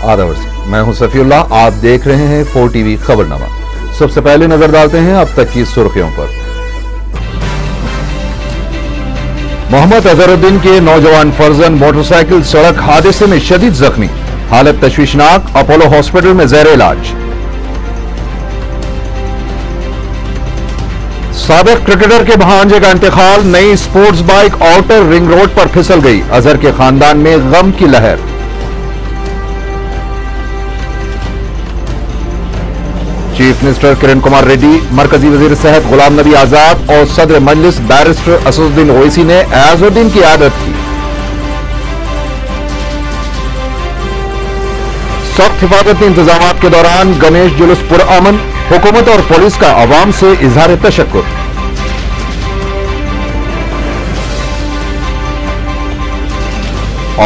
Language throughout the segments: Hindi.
आदाब, मैं हूं सफीउल्लाह। आप देख रहे हैं 4 टीवी खबरनामा। सबसे पहले नजर डालते हैं अब तक की सुर्खियों पर। मोहम्मद अजहरुद्दीन के नौजवान फर्जंद मोटरसाइकिल सड़क हादसे में शदीद जख्मी, हालत तशवीशनाक, अपोलो हॉस्पिटल में ज़ेर इलाज। साबिक क्रिकेटर के भांजे का इंतकाल, नई sports bike outer ring road पर फिसल गई, अजहर के खानदान में गम की लहर। चीफ मिनिस्टर किरण कुमार रेड्डी, मरकजी वजीर सेहत गुलाम नबी आजाद और सदर मजलिस बैरिस्टर असदुद्दीन ओवैसी ने अयाजुद्दीन की इयादत की। सख्त हिफाजती इंतजाम के दौरान गणेश जुलूस पुरअमन, हुकूमत और पुलिस का अवाम से इजहार तशक्कुर।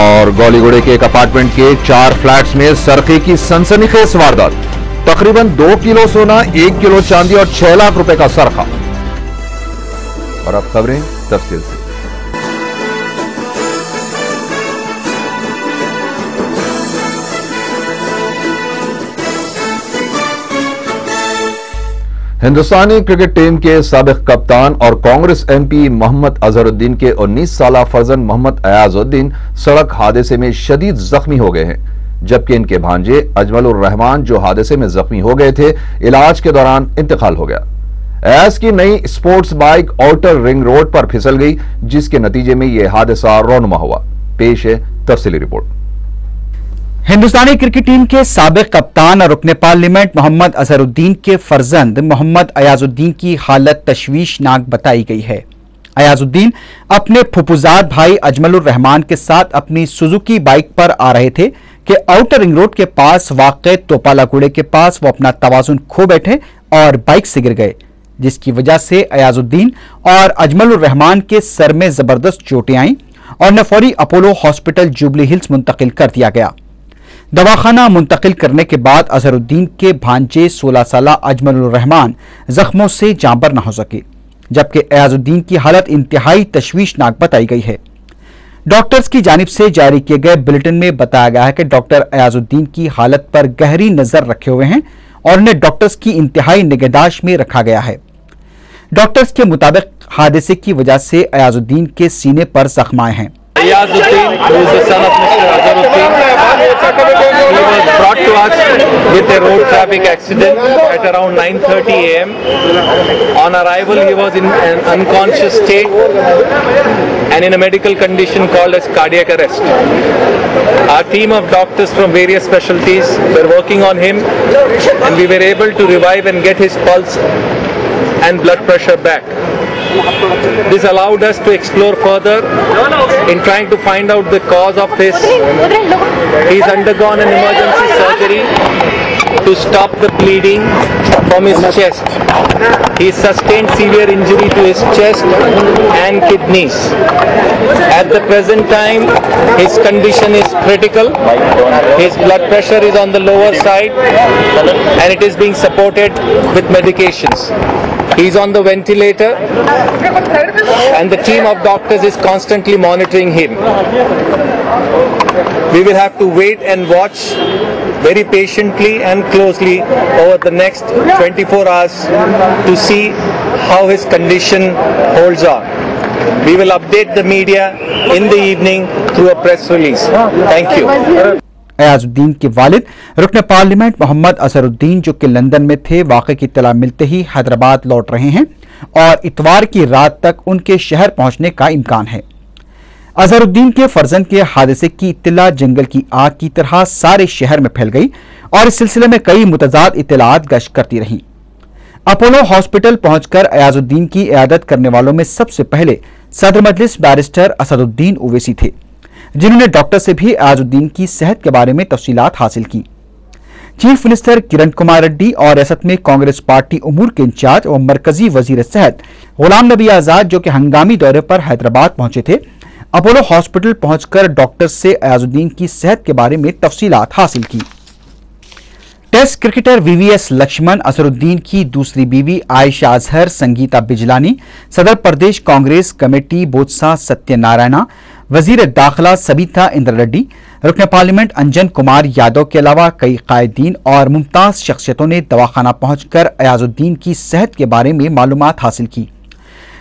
और गौलीगुड़े के एक अपार्टमेंट के 4 फ्लैट्स में सरखे की सनसनीखेज वारदात, तकरीबन 2 किलो सोना, 1 किलो चांदी और 6 लाख रुपए का सरखा। और अब खबरें तफसील से। हिंदुस्तानी क्रिकेट टीम के साबिक कप्तान और कांग्रेस एमपी मोहम्मद अजहरुद्दीन के 19 साला फर्जंद मोहम्मद अयाजुद्दीन सड़क हादसे में शदीद जख्मी हो गए हैं, जबकि इनके भांजे अजमलुर रहमान जो हादसे में जख्मी हो गए थे, इलाज के दौरान इंतकाल हो गया। अयाज की नई sports bike outer ring road पर फिसल गई, जिसके नतीजे में यह हादसा रौनुमा हुआ। पेश है तफसीली रिपोर्ट। हिंदुस्तानी क्रिकेट टीम के साबिक कप्तान और रुकने पार्लियामेंट मोहम्मद अजहरुद्दीन के फर्जंद मोहम्मद अयाजुद्दीन की हालत तशवीशनाक बताई गई है। अयाजुद्दीन अपने फुफुजाद भाई अजमलुर रहमान के साथ अपनी सुजुकी बाइक पर आ रहे थे कि आउटर रिंग रोड के पास वाक़े तोपालागुड़े के पास वो अपना तवाजुन खो बैठे और बाइक से गिर गए, जिसकी वजह से अयाजुद्दीन और अजमलुर रहमान के सर में जबरदस्त चोटें आईं और उन्हें फौरी अपोलो हॉस्पिटल जुबली हिल्स मुंतकिल कर दिया गया। दवाखाना मुंतकिल करने के बाद अजहरुद्दीन के भांजे 16 साला अजमलुर रहमान जख्मों से जांबर न हो सके, जबकि अयाजुद्दीन की हालत इंतहाई तशवीशनाक बताई गई है। डॉक्टर्स की जानिब से जारी किए गए बुलेटिन में बताया गया है कि डॉक्टर अयाजुद्दीन की हालत पर गहरी नजर रखे हुए हैं और उन्हें डॉक्टर्स की इंतहाई निगहदाश्त में रखा गया है। डॉक्टर्स के मुताबिक हादसे की वजह से अयाजुद्दीन के सीने पर जख्म आए हैं। Ayazuddin, who is the son of Mr. Azharuddin, he was brought to us with a road traffic accident at around 9:30 a.m. On arrival, he was in an unconscious state and in a medical condition called as cardiac arrest. Our team of doctors from various specialties were working on him, and we were able to revive and get his pulse and blood pressure back. This allowed us to explore further in trying to find out the cause of this. He's undergone an emergency surgery to stop the bleeding from his chest. He sustained severe injury to his chest and kidneys. At the present time, his condition is critical. His blood pressure is on the lower side and it is being supported with medications. He's on the ventilator and the team of doctors is constantly monitoring him. We will have to wait and watch very patiently and closely over the next 24 hours to see how his condition holds on. We will update the media in the evening through a press release. Thank you. Ayazuddin के वालिद रुकने पार्लियामेंट मोहम्मद अजहरुद्दीन जो कि लंदन में थे, वाक़े की इत्तला मिलते ही हैदराबाद लौट रहे हैं और इतवार की रात तक उनके शहर पहुंचने का इम्कान है। अजहरुद्दीन के फर्जंद के हादसे की इत्तला जंगल की आग की तरह सारे शहर में फैल गई और इस सिलसिले में कई मुतजाद इत्तलात गश्त करती रहीं। अपोलो हॉस्पिटल पहुंचकर अयाजुद्दीन की इयादत करने वालों में सबसे पहले सदर मजलिस बैरिस्टर असदुद्दीन ओवैसी थे, जिन्होंने डॉक्टर से भी अयाजुद्दीन की सेहत के बारे में तफसीलात हासिल की। चीफ मिनिस्टर किरण कुमार रेड्डी और रियासत में कांग्रेस पार्टी उमूर के इंचार्ज और मरकजी वजीर सेहत गुलाम नबी आजाद जो कि हंगामी दौरे पर हैदराबाद पहुंचे थे, अपोलो हॉस्पिटल पहुंचकर डॉक्टर से अयाजुद्दीन की सेहत के बारे में तफसीलात हासिल की। Test cricketer VVS Laxman, Azharuddin की दूसरी बीवी आयशा अजहर, संगीता बिजलानी, सदर प्रदेश कांग्रेस कमेटी बोत्सा सत्यनारायणा, वजीर दाखिला सबीता इंद्र रेड्डी, रुकन पार्लियामेंट अंजन कुमार यादव के अलावा कई कायदीन और मुमताज शख्सियतों ने दवाखाना पहुंचकर अयाजुद्दीन की सेहत के बारे में मालूमात हासिल की।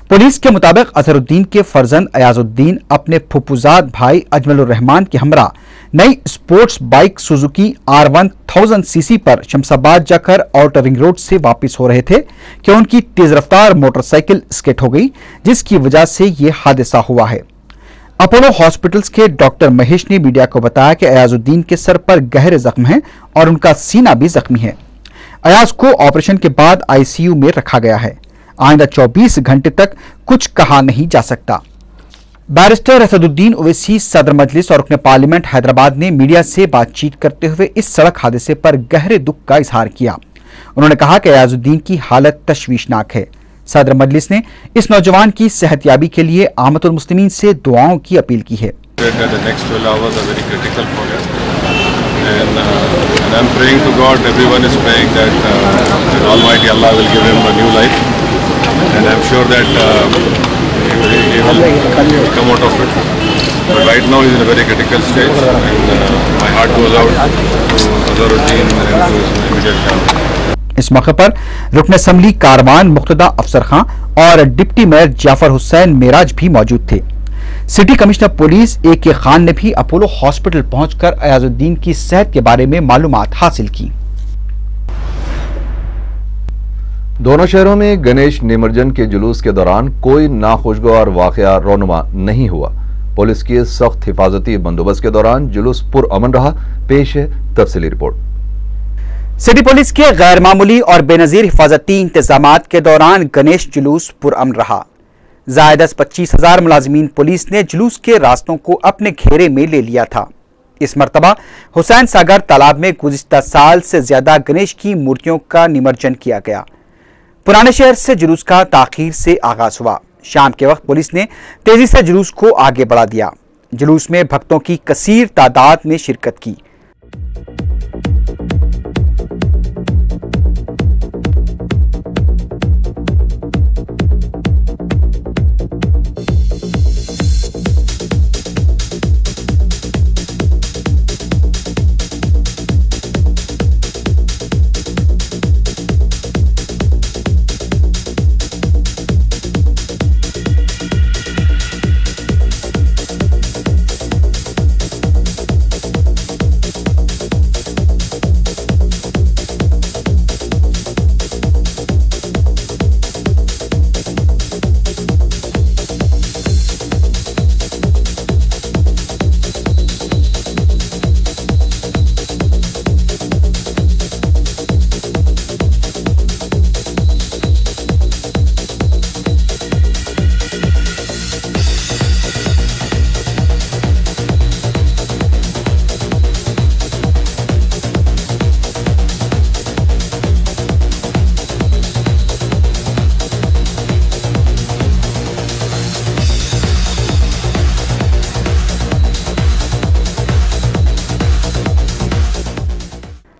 पुलिस के मुताबिक अजहरुद्दीन के फर्जंद अयाजुद्दीन अपने फुफुजाद भाई अजमलुर रहमान के हमरा नई sports bike Suzuki R1000 CC पर शमशाबाद जाकर आउटर रिंग रोड से वापस हो रहे थे कि उनकी तेज रफ्तार मोटरसाइकिल स्किड हो गई, जिसकी वजह से यह हादसा हुआ है। अपोलो हॉस्पिटल्स के डॉक्टर महेश ने मीडिया को बताया कि अयाजुद्दीन के सर पर गहरे जख्म हैं और उनका सीना भी जख्मी है। अयाज को ऑपरेशन के बाद ICU में रखा गया है। आइंदा 24 घंटे तक कुछ कहा नहीं जा सकता। बैरिस्टर असदुद्दीन ओवैसी सदर मजलिस और रुकन पार्लियामेंट हैदराबाद ने मीडिया से बातचीत करते हुए इस सड़क हादसे पर गहरे दुख का इजहार किया। उन्होंने कहा कि अयाजुद्दीन की हालत तशवीशनाक है। सदर मजलिस ने इस नौजवान की सेहतयाबी के लिए आमतुल मुस्लिमीन से दुआओं की अपील की है। And I'm sure that he will come out of it. But right now he's in a very critical stage, and my heart goes out to Azharuddin and to his immediate family. इस मौके पर रुकन असम्बली कारवान मुक्तदा अफसर खां और डिप्टी मेयर जाफर हुसैन मेराज भी मौजूद थे। City commissioner police AK Khan ने भी अपोलो हॉस्पिटल पहुंचकर अयाजुद्दीन की सेहत के बारे में मालूमात हासिल की। दोनों शहरों में गणेश निमज्जन के जुलूस के दौरान कोई नाखुशगवार वाकया रोनुमा नहीं हुआ। पुलिस के सख्त हिफाजती बंदोबस्त के दौरान जुलूस पुरअमन रहा। पेश है तफसीली रिपोर्ट। सिटी पुलिस के गैर मामूली और बेनजीर हिफाजती इंतजामात के दौरान गणेश जुलूस पुरअमन रहा। ज़ायद 25,000 मुलाजिमीन पुलिस ने जुलूस के रास्तों को अपने घेरे में ले लिया था। इस मरतबा हुसैन सागर तालाब में गुज़िश्ता साल से ज्यादा गणेश की मूर्तियों का निमज्जन किया गया। पुराने शहर से जुलूस का ताखीर से आगाज हुआ। शाम के वक्त पुलिस ने तेजी से जुलूस को आगे बढ़ा दिया। जुलूस में भक्तों की कसीर तादाद ने शिरकत की।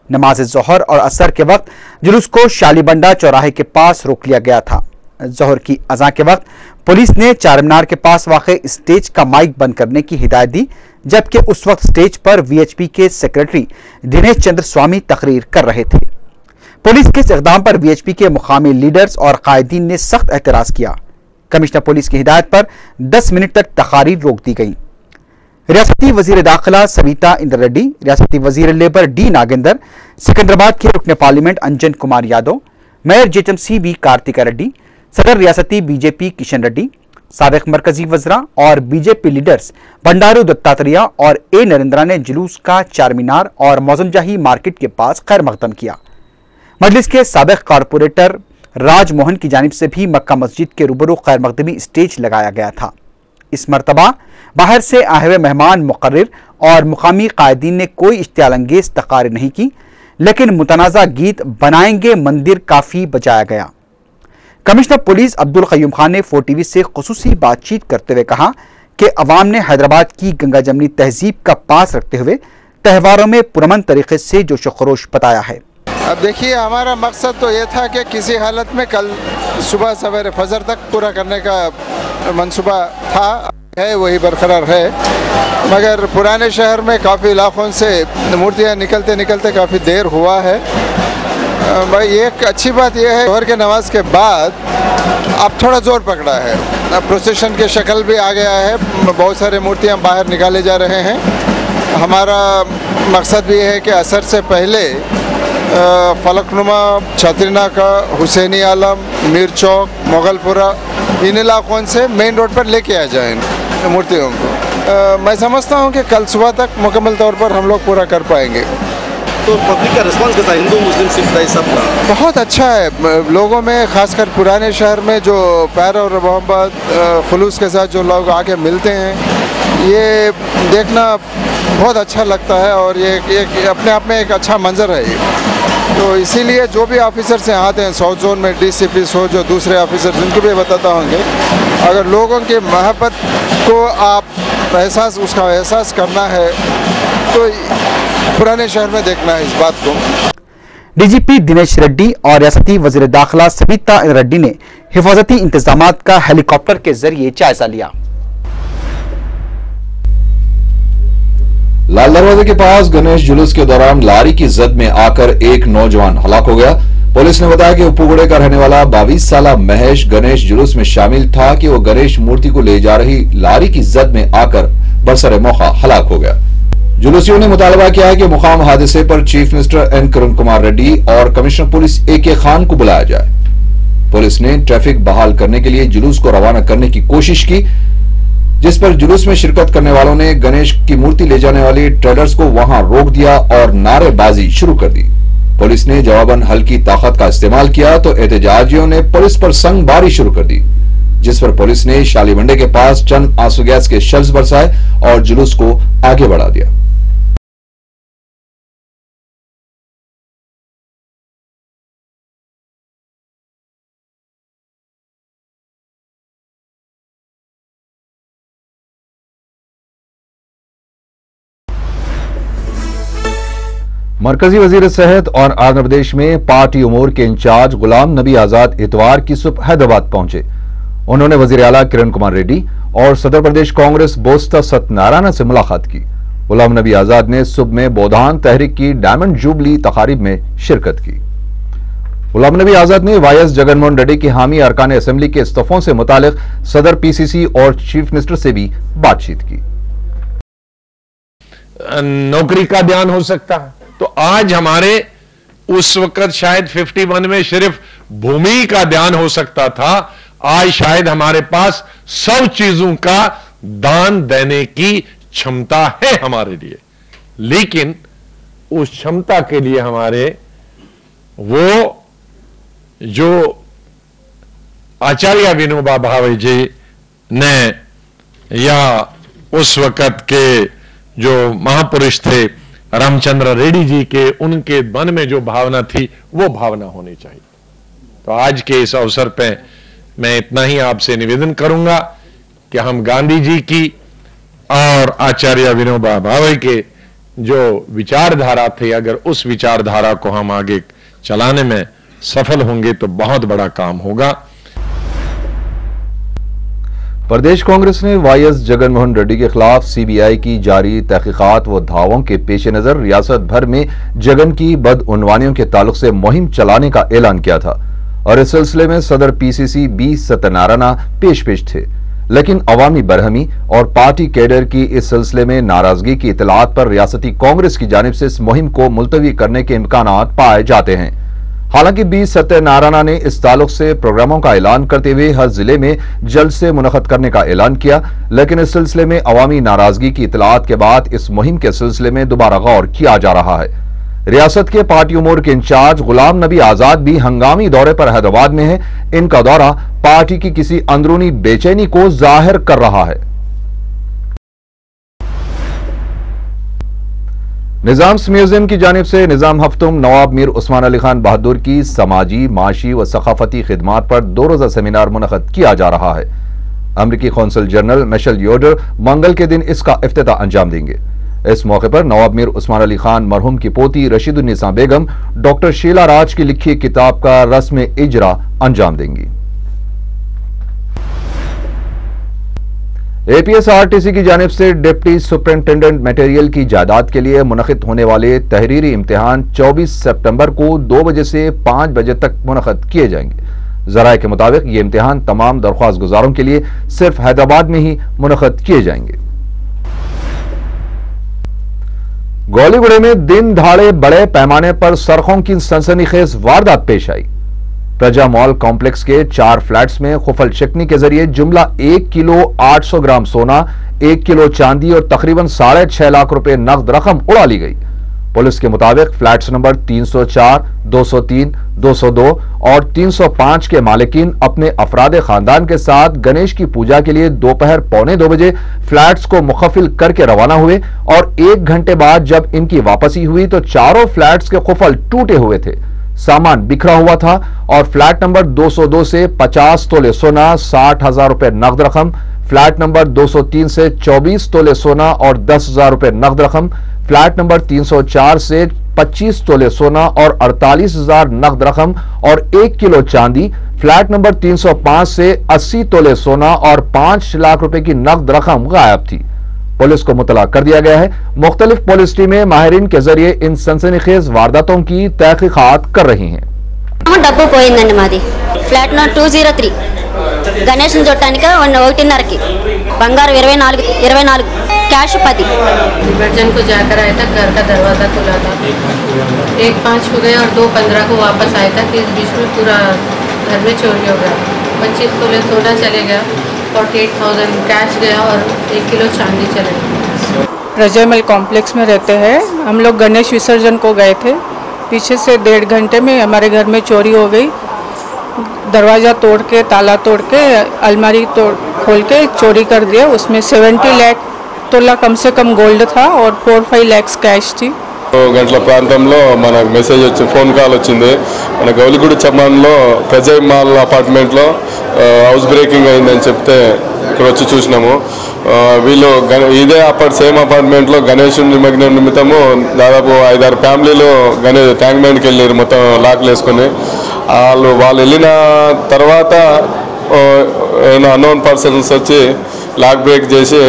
नमाज ज़ोहर और असर के वक्त जुलूस को शालीबंडा चौराहे के पास रोक लिया गया था। ज़ोहर की अज़ां के वक्त पुलिस ने चार मीनार के पास वाक़े स्टेज का माइक बंद करने की हिदायत दी, जबकि उस वक्त स्टेज पर VHP के सेक्रेटरी दिनेश चंद्र स्वामी तकरीर कर रहे थे। पुलिस के इस इक़दाम पर VHP के मुकामी लीडर्स और कायदीन ने सख्त एतराज़ किया। कमिश्नर पुलिस की हिदायत पर 10 मिनट तक तकारीर रोक दी गई। रियासती वजीर दाखिला सबीता इंद्र रेड्डी, रियासती वजीर लेबर D नागेंद्र, सिकंदराबाद के रुकन parliament Anjan Kumar Yadav, mayor JHMC V Kartika Reddy, सदर रियासती BJP किशन रेड्डी, साबिक मरकजी वज़रा और BJP लीडर्स बंडारू दत्तात्रेय और A नरेंद्रा ने जुलूस का चार मीनार और मौजमजाही मार्केट के पास खैर मकदम किया। मजलिस के साबिक कारपोरेटर राजमोहन की जानिब से भी मक्का मस्जिद के रूबरू खैर मकदमी स्टेज लगाया गया था। इस मरतबा बाहर से आए हुए मेहमान मुकर्रिर और मुकामी कायदीन ने कोई इश्तियाल अंगेज तकारीर नहीं की, लेकिन मुतनाज़ा गीत बनाएंगे मंदिर काफी बजाया गया। कमिश्नर पुलिस अब्दुल क़य्यूम खान ने 4TV से खुसूसी बातचीत करते हुए कहा कि अवाम ने हैदराबाद की गंगा जमनी तहजीब का पास रखते हुए त्यौहारों में पुरअमन तरीके से जोश व खरोश बताया है। अब देखिए, हमारा मकसद तो ये था कि किसी हालत में कल सुबह सवेरे फजर तक पूरा करने का मंसूबा था। है वही बरकरार है, मगर पुराने शहर में काफ़ी इलाकों से मूर्तियाँ निकलते निकलते काफ़ी देर हुआ है। भाई एक अच्छी बात यह है जोहर के नमाज के बाद अब थोड़ा जोर पकड़ा है, अब प्रोसेशन की शक्ल भी आ गया है, बहुत सारे मूर्तियाँ बाहर निकाले जा रहे हैं। हमारा मकसद भी है कि असर से पहले फलकनुमा, छतरीनाका, हुसैनी आलम, मीर चौक, मोगलपुरा इन इलाकों से मेन रोड पर लेके आ जाएं मूर्तियों को। मैं समझता हूँ कि कल सुबह तक मुकम्मल तौर पर हम लोग पूरा कर पाएंगे। तो पब्लिक का रिस्पांस कैसा है, हिंदू मुस्लिम सिख ईसाई सबका? बहुत अच्छा है। लोगों में खासकर पुराने शहर में जो प्यार और मोहब्बत खुलूस के साथ जो लोग आके मिलते हैं, ये देखना बहुत अच्छा लगता है और ये अपने आप में एक अच्छा मंजर है ये। तो इसीलिए जो भी ऑफिसर्स यहाँ आते हैं साउथ जोन में, DCP हो, जो दूसरे ऑफिसर्स, उनको भी बताता होंगे, अगर लोगों की मोहब्बत को आप उसका एहसास करना है तो पुराने शहर में देखना है इस बात को। डीजीपी दिनेश रेड्डी और रियासती वजीर दाखिला सविता रेड्डी ने हिफाजती इंतजामात का हेलीकॉप्टर के जरिए जायजा लिया। लाल दरवाजे के पास गणेश जुलूस के दौरान लारी की जद में आकर एक नौजवान हलाक हो गया। पुलिस ने बताया कि उपगुड़े का रहने वाला 22 साला महेश गणेश जुलूस में शामिल था कि वो गणेश मूर्ति को ले जा रही लारी की जद में आकर बरसरे मौका हलाक हो गया। जुलूसियों ने मुतालबा किया है कि मुकाम हादसे पर chief minister N Kiran Kumar Reddy और कमिश्नर पुलिस AK खान को बुलाया जाए। पुलिस ने ट्रैफिक बहाल करने के लिए जुलूस को रवाना करने की कोशिश की, जिस पर जुलूस में शिरकत करने वालों ने गणेश की मूर्ति ले जाने वाले ट्रेडर्स को वहां रोक दिया और नारेबाजी शुरू कर दी। पुलिस ने जवाबन हल्की ताकत का इस्तेमाल किया तो एहतजाजियों ने पुलिस पर संगबारी शुरू कर दी, जिस पर पुलिस ने शालीमंडे के पास चंद आंसू गैस के शेल्स बरसाए और जुलूस को आगे बढ़ा दिया। मरकजी वजीर सेहत और आंध्र प्रदेश में पार्टी उमूर के इंचार्ज गुलाम नबी आजाद इतवार की सुबह हैदराबाद पहुंचे। उन्होंने वजीर आला किरण कुमार रेड्डी और सदर प्रदेश कांग्रेस बोस्ता सत्यनारायण से मुलाकात की। गुलाम नबी आजाद ने सुबह में बोधान तहरीक की डायमंड जुबली तकारीब में शिरकत की। गुलाम नबी आजाद ने वाईएस जगनमोहन रेड्डी की हामी अरकान असेंबली के इस्तीफों से मुतालिक सदर PCC और चीफ मिनिस्टर से भी बातचीत की। नौकरी का ध्यान हो सकता है, तो आज हमारे उस वक्त शायद 51 में सिर्फ भूमि का ध्यान हो सकता था, आज शायद हमारे पास सब चीजों का दान देने की क्षमता है हमारे लिए। लेकिन उस क्षमता के लिए हमारे वो जो आचार्य विनोबा भावे जी ने या उस वक्त के जो महापुरुष थे रामचंद्र रेड्डी जी के, उनके मन में जो भावना थी वो भावना होनी चाहिए। तो आज के इस अवसर पे मैं इतना ही आपसे निवेदन करूंगा कि हम गांधी जी की और आचार्य विनोबा भावे के जो विचारधारा थे, अगर उस विचारधारा को हम आगे चलाने में सफल होंगे तो बहुत बड़ा काम होगा। प्रदेश कांग्रेस ने वाईएस जगनमोहन रेड्डी के खिलाफ CBI की जारी तहकीकात व दावों के पेश नजर रियासत भर में जगन की बदउनवानियों के ताल्लुक से मुहिम चलाने का ऐलान किया था और इस सिलसिले में सदर PCC B सत्यनारायण पेश थे। लेकिन अवामी बरहमी और पार्टी कैडर की इस सिलसिले में नाराजगी की इतलात पर रियासती कांग्रेस की जानिब से इस मुहिम को मुलतवी करने के इम्कानात पाए जाते हैं। हालांकि B सत्यनारायण ने इस ताल्लुक से प्रोग्रामों का ऐलान करते हुए हर जिले में जल्द से मुनक़द करने का ऐलान किया, लेकिन इस सिलसिले में अवामी नाराजगी की इतलात के बाद इस मुहिम के सिलसिले में दोबारा गौर किया जा रहा है। रियासत के पार्टी उमूर के इंचार्ज गुलाम नबी आजाद भी हंगामी दौरे पर हैदराबाद में है। इनका दौरा पार्टी की किसी अंदरूनी बेचैनी को जाहिर कर रहा है। निजाम्स म्यूजियम की जानिब से निजाम हफ्तुम नवाब मीर उस्मान अली खान बहादुर की समाजी, माशी व सकाफती खिदमात पर 2 रोज़ा सेमिनार मुनक़द किया जा रहा है। अमरीकी कौंसल जनरल मिशेल योडर मंगल के दिन इसका इफ्तिताह अंजाम देंगे। इस मौके पर नवाब मीर उस्मान अली खान मरहूम की पोती रशीदुन्निसा बेगम डॉक्टर शीला राज की लिखी किताब का रस्म इजरा अंजाम देंगी। APSRTC की जानिब से डिप्टी सुपरिंटेंडेंट मटेरियल की जायदाद के लिए मुनक़िद होने वाले तहरीरी इम्तिहान 24 सितंबर को 2 बजे से 5 बजे तक मुनक़िद किए जाएंगे। ज़राए के मुताबिक ये इम्तिहान तमाम दरख्वास्त गुजारों के लिए सिर्फ हैदराबाद में ही मुनक़िद किए जाएंगे। गोलीगुड़े में दिन दहाड़े बड़े पैमाने पर सरखों की सनसनीखेज वारदात पेश आई। प्रजा मॉल कॉम्प्लेक्स के 4 फ्लैट्स में खुफल शिकनी के जरिए जुमला 1 किलो 800 ग्राम सोना, 1 किलो चांदी और तकरीबन 6.5 लाख रुपए नकद रकम उड़ा ली गई। पुलिस के मुताबिक फ्लैट्स नंबर 304, 203, 202 और 305 के मालिकीन अपने अफराद खानदान के साथ गणेश की पूजा के लिए दोपहर 1:45 बजे फ्लैट्स को मुखफिल करके रवाना हुए और 1 घंटे बाद जब इनकी वापसी हुई तो चारों फ्लैट्स के खुफल टूटे हुए थे, सामान बिखरा हुआ था और फ्लैट नंबर 202 से 50 तोले सोना, 60,000 रुपए नकद रकम, फ्लैट नंबर 203 से 24 तोले सोना और 10,000 रुपए नकद रकम, फ्लैट नंबर 304 से 25 तोले सोना और 48,000 नकद रकम और 1 किलो चांदी, फ्लैट नंबर 305 से 80 तोले सोना और 5 लाख रुपए की नकद रकम गायब थी। पुलिस को मुतला कर दिया गया है। मुख्तलिफ पुलिस टीमें माहिरीन के जरिए इन सनसनीखेज वारदातों की तहकीकात कर रही हैं। డబ్బు పోయిందండి మాది ఫ్లాట్ నంబర్ 203 గణేష్ చూడటానికి 1:30కి బంగారం 24 कैश 10। वर्जन को जाकर आया था, घर का दरवाज़ा खुला था, 1:05 हो गया और 2:15 को वापस आया था कि इस बीच में पूरा घर में चोरी हो गया। 25 तोले सोना चले गया, 48,000 कैश गया और 1 किलो चांदी चले गया। प्रजामल कॉम्प्लेक्स में रहते हैं हम लोग। गणेश विसर्जन को गए थे, पीछे से 1.5 घंटे में हमारे घर में चोरी हो गई। दरवाज़ा तोड़ के, ताला तोड़ के, अलमारी खोल के चोरी कर दिया। उसमें 70 लाख तोला कम से कम गोल्ड था और 4-5 lakhs कैश थी। గంటల ప్రాంతంలో మనకు మెసేజ్ వచ్చి ఫోన్ కాల్ వచ్చింది। మన గౌలిగూడ చమ్మాన్లో ప్రజయ్ మాల్ అపార్ట్మెంట్లో హౌస్ బ్రేకింగ్ అయిందని చెప్తే ఇక్కడ వచ్చి చూసినాము। వీళ్ళు ఇదే సేమ్ అపార్ట్మెంట్లో గణేష్ నిమగ్నం నిమిత్తము దాదాపు 5-6 ఫ్యామిలీలు గణేష్ ట్యాంక్ బండ్కి వెళ్ళారు మొత్తం లాక్లు వేసుకొని। వాళ్ళు వెళ్ళిన తర్వాత అన్నోన్ పర్సన్స్ వచ్చి లాక్ బ్రేక్ చేసి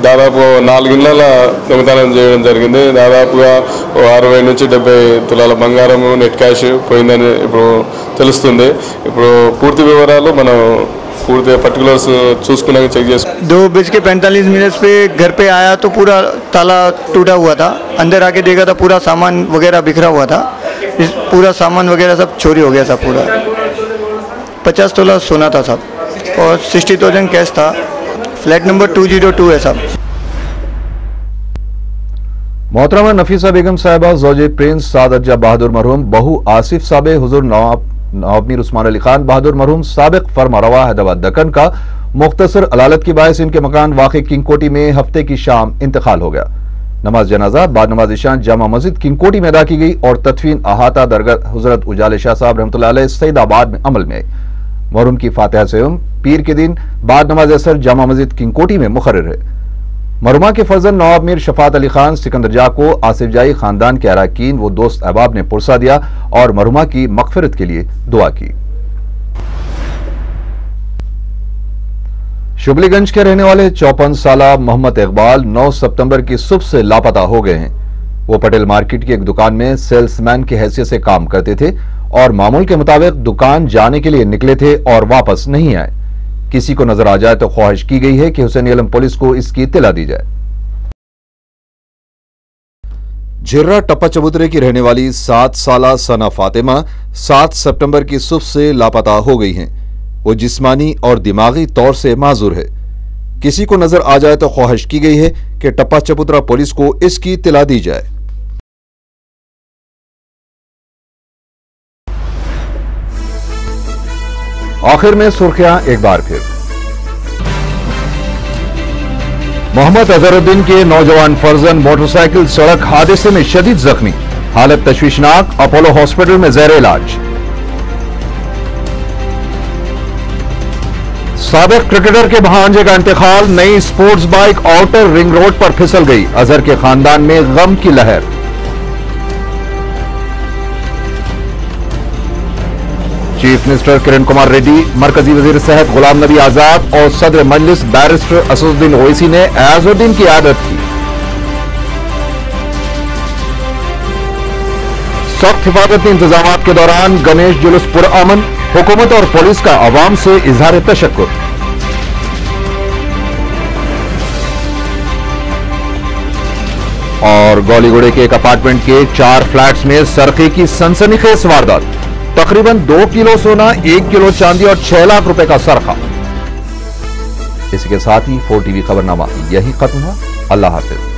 దాదాపు 4 ఇళ్ల దొంగతనం చేయడం జరిగింది। దాదాపుగా 60 నుంచి 70 తులాల బంగారము, నెట్ క్యాష్ పోయిందని ఇప్పుడు తెలుస్తుంది। ఇప్పుడు పూర్తి వివరాలు మనం पूरे पर्टिकुलर्स चूसकर चेक किया। 2:45 पे घर पे आया तो पूरा ताला टूटा हुआ था। अंदर आके देखा था पूरा सामान वगैरह बिखरा हुआ था। पूरा सामान वगैरह सब चोरी हो गया सब। पूरा 50 तोला सोना था सब और 60,000 कैश था। फ्लैट नंबर 202 है सब। मोहतरमा नफीसा बेगम साहिबा ज़ौजे प्रिंस सादत बहादुर मरहूम, बहू आसिफ साबे हुजूर नवाब मीर उस्मान अली खान बहादुर मरहूम साबिक फरमारवा हैदराबाद दक्कन का मुख्तसर अदालत की बायस इनके मकान वाक़ई किंगकोटी में हफ्ते की शाम इंतकाल हो गया। नमाज जनाजा बाद नमाज इशान जामा मस्जिद किंगकोटी में अदा की गई और तदफीन अहाता दरगाह हजरत उजाले शाह साहब रहमतुल्लाह अलैह सईदाबाद में अमल में आई। मरहूम की फातिहा से पीर के दिन बाद नमाज असर जामा मस्जिद किंगकोटी में मुकर्रर है। मरहुमा के फर्जंद नवाब मीर शफात अली खान सिकंदर जा को आसिफ जाई खानदान के अरकान व दोस्त अहबाब ने पुरसा दिया और मरहुमा की मगफिरत के लिए दुआ की। शुबलीगंज के रहने वाले 54 साला मोहम्मद इकबाल 9 सितंबर की सुबह से लापता हो गए हैं। वो पटेल मार्केट की एक दुकान में सेल्समैन की हैसियत से काम करते थे और मामूल के मुताबिक दुकान जाने के लिए निकले थे और वापस नहीं आए। किसी को नजर आ जाए तो ख्वाहिश की गई है कि हुसैन आलम पुलिस को इसकी इत्तला दी जाए। झिर्रा टप्पा चबूतरे की रहने वाली 7 साला सना फातिमा 7 सितंबर की सुबह से लापता हो गई हैं। वो जिस्मानी और दिमागी तौर से माजूर है। किसी को नजर आ जाए तो ख्वाहिश की गई है कि टप्पा चबूतरा पुलिस को इसकी इत्तला दी जाए। आखिर में सुर्खियां एक बार फिर। मोहम्मद अजहरुद्दीन के नौजवान फर्जंद मोटरसाइकिल सड़क हादसे में शदीद जख्मी, हालत तशवीशनाक, अपोलो हॉस्पिटल में ज़ेर इलाज। साबिक क्रिकेटर के भांजे का इंतकाल, नई sports bike outer ring road पर फिसल गई, अजहर के खानदान में गम की लहर। चीफ मिनिस्टर किरण कुमार रेड्डी, मरकजी वजीर सेहत गुलाम नबी आजाद और सदर मजलिस बैरिस्टर असदुद्दीन ओवैसी ने अयाजुद्दीन की आदत की। सख्त हिफाजती इंतजाम के दौरान गणेश जुलूस पुरअमन, हुकूमत और पुलिस का अवाम से इजहार तशक्कुर। और गौलीगुड़े के एक अपार्टमेंट के 4 फ्लैट्स में सरखे की सनसनीखेज वारदात, तकरीबन 2 किलो सोना, 1 किलो चांदी और 6 लाख रुपए का सरखा। इसी के साथ ही 4 TV खबरनामा यही खत्म हुआ। अल्लाह हाफिज।